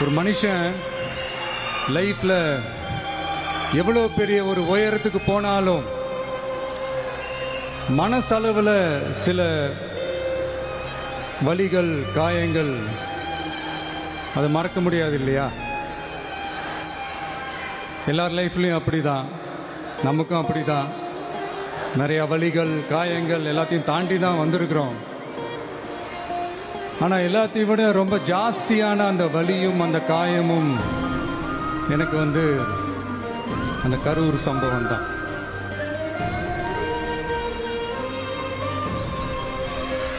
ஒரு மனுஷன் லைஃப்ல எவ்வளோ பெரிய ஒரு உயரத்துக்கு போனாலும் மனசளவில் சில வலிகள், காயங்கள் அதை மறக்க முடியாது இல்லையா? எல்லார் லைஃப்லையும் அப்படிதான், நமக்கும் அப்படிதான். நிறைய வலிகள், காயங்கள் எல்லாத்தையும் தாண்டி தான் வந்திருக்கிறோம். ஆனால் எல்லாத்தையும் விட ரொம்ப ஜாஸ்தியான அந்த வலியும் அந்த காயமும் எனக்கு அந்த கரூர் சம்பவம் தான்.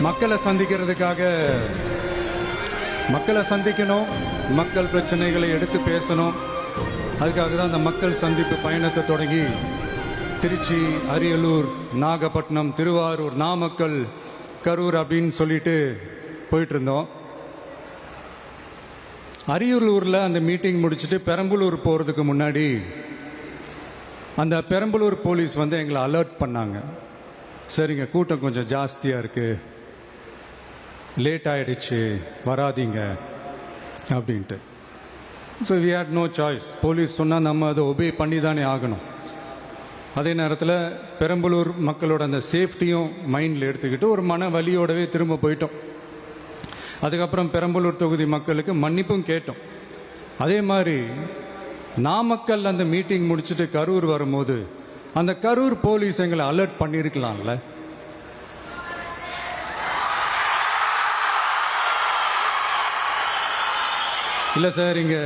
மக்களை சந்திக்கணும், மக்கள் பிரச்சனைகளை எடுத்து பேசணும். அதுக்காக தான் அந்த மக்கள் சந்திப்பு பயணத்தை தொடங்கி திருச்சி, அரியலூர், நாகப்பட்டினம், திருவாரூர், நாமக்கல், கரூர் அப்படின்னு சொல்லிட்டு போயிட்டு இருந்தோம். அரியலூரில் அந்த மீட்டிங் முடிச்சுட்டு பெரம்பலூர் போகிறதுக்கு முன்னாடி அந்த பெரம்பலூர் போலீஸ் எங்களை அலர்ட் பண்ணாங்க. சரிங்க, கூட்டம் கொஞ்சம் ஜாஸ்தியாக இருக்குது, லேட் ஆகிடுச்சு, வராதிங்க அப்படின்ட்டு. So we had no choice. Police சொன்னால் நம்ம அதை ஒபே பண்ணி தானே ஆகணும். அதே நேரத்தில் பெரம்பலூர் மக்களோட அந்த சேஃப்டியும் மைண்டில் எடுத்துக்கிட்டு ஒரு மன வலியோடவே திரும்ப போயிட்டோம். அதுக்கப்புறம் பெரம்பலூர் தொகுதி மக்களுக்கு மன்னிப்பும் கேட்டோம். அதே மாதிரி நாமக்கல் அந்த மீட்டிங் முடிச்சுட்டு கரூர் வரும்போது அந்த கரூர் போலீஸ் எங்களை அலர்ட் பண்ணியிருக்கலாம்ல. இல்லை சார், இங்கே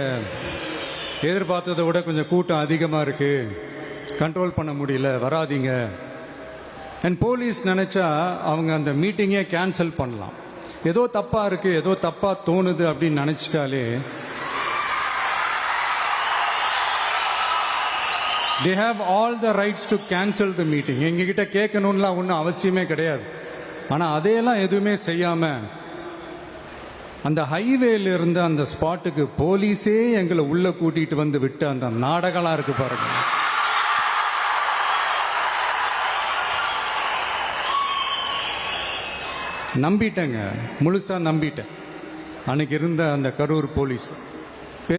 எதிர்பார்த்ததை விட கொஞ்சம் கூட்டம் அதிகமாக இருக்கு, கண்ட்ரோல் பண்ண முடியல, வராதிங்க. அண்ட் போலீஸ் நினைச்சா அவங்க அந்த மீட்டிங்கே கேன்சல் பண்ணலாம். ஏதோ தப்பா இருக்கு, ஏதோ தப்பா தோணுது அப்படின்னு நினைச்சிட்டாலே they have all the rights to cancel the meeting. எங்ககிட்ட கேட்கணும்லாம் ஒன்றும் அவசியமே கிடையாது. ஆனால் அதையெல்லாம் எதுவுமே செய்யாம அந்த ஹைவேல இருந்து அந்த ஸ்பாட்டுக்கு போலீஸே எங்களை உள்ள கூட்டிட்டு வந்து விட்டு அந்த நாடகம்லாம் இருக்கு பாருங்க. நம்பிட்டேங்க, முழுசா நம்பிட்டேன் அன்னைக்கு இருந்த அந்த கரூர் போலீஸ்.